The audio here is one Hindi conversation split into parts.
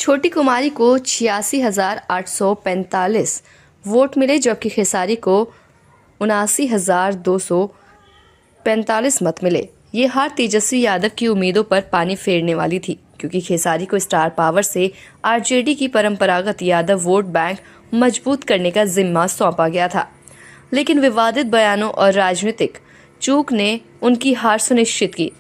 छोटी कुमारी को 86,845 वोट मिले, जबकि खेसारी को 79,245 मत मिले। ये हार तेजस्वी यादव की उम्मीदों पर पानी फेरने वाली थी, क्योंकि खेसारी को स्टार पावर से आरजेडी की परंपरागत यादव वोट बैंक मजबूत करने का जिम्मा सौंपा गया था। लेकिन विवादित बयानों और राजनीतिक चूक ने उनकी हार सुनिश्चित की।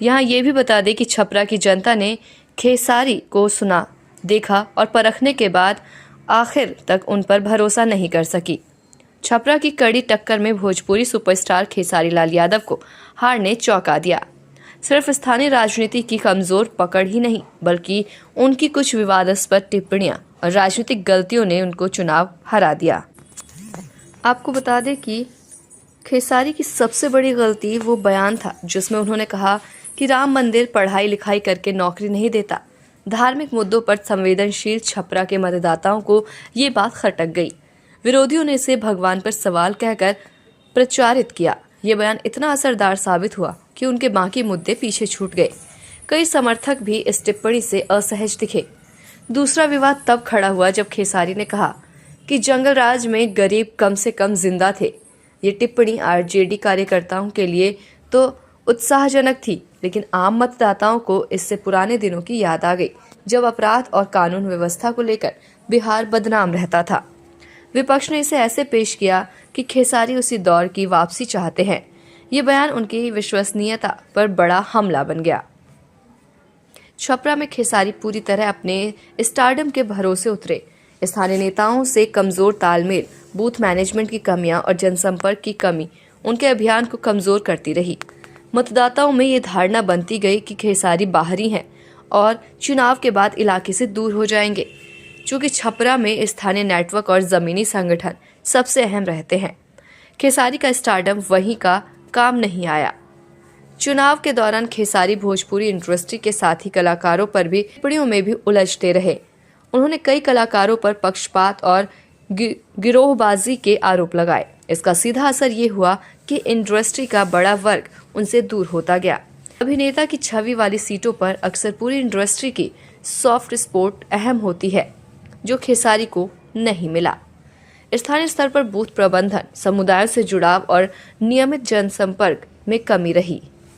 यहाँ ये भी बता दें कि छपरा की जनता ने खेसारी को सुना, देखा और परखने के बाद आखिर तक उन पर भरोसा नहीं कर सकी। छपरा की कड़ी टक्कर में भोजपुरी सुपरस्टार खेसारी लाल यादव को हार ने चौंका दिया। सिर्फ स्थानीय राजनीति की कमजोर पकड़ ही नहीं, बल्कि उनकी कुछ विवादास्पद टिप्पणियां और राजनीतिक गलतियों ने उनको चुनाव हरा दिया। आपको बता दें कि खेसारी की सबसे बड़ी गलती वो बयान था जिसमें उन्होंने कहा कि राम मंदिर पढ़ाई लिखाई करके नौकरी नहीं देता। धार्मिक मुद्दों पर संवेदनशील छपरा के मतदाताओं को ये बात खटक गई। विरोधियों ने इसे भगवान पर सवाल कहकर प्रचारित किया। ये बयान इतना असरदार साबित हुआ कि उनके बाकी मुद्दे पीछे छूट गए। कई समर्थक भी इस टिप्पणी से असहज दिखे। दूसरा विवाद तब खड़ा हुआ जब खेसारी ने कहा कि जंगल राज में गरीब कम से कम जिंदा थे। ये टिप्पणी आरजेडी कार्यकर्ताओं के लिए तो उत्साहजनक थी, लेकिन आम मतदाताओं को इससे पुराने दिनों की याद आ गई, जब अपराध और कानून व्यवस्था को लेकर बिहार बदनाम रहता था। विपक्ष ने इसे ऐसे पेश किया कि खेसारी उसी दौर की वापसी चाहते हैं। ये बयान उनकी विश्वसनीयता पर बड़ा हमला बन गया। छपरा में खेसारी पूरी तरह अपने स्टारडम के भरोसे उतरे। स्थानीय नेताओं से कमजोर तालमेल, बूथ मैनेजमेंट की कमियां और जनसंपर्क की कमी उनके अभियान को कमजोर करती रही। मतदाताओं में ये धारणा बनती गई कि खेसारी बाहरी हैं और चुनाव के बाद इलाके से दूर हो जाएंगे। चूंकि छपरा में स्थानीय नेटवर्क और जमीनी संगठन सबसे अहम रहते हैं, खेसारी का स्टारडम वहीं का काम नहीं आया। चुनाव के दौरान खेसारी भोजपुरी इंडस्ट्री के साथी कलाकारों पर भी टिप्पणियों में भी उलझते रहे। उन्होंने कई कलाकारों पर पक्षपात और गिरोहबाजी के आरोप लगाए। इसका सीधा असर ये हुआ कि इंडस्ट्री का बड़ा वर्ग उनसे दूर होता गया। अभिनेता की छवि वाली सीटों पर अक्सर पूरी इंडस्ट्री की सॉफ्ट स्पोर्ट अहम होती है, जो खेसारी को नहीं मिला। स्थानीय स्तर पर बूथ प्रबंधन, समुदायों से जुड़ाव और नियमित जनसंपर्क में कमी रही।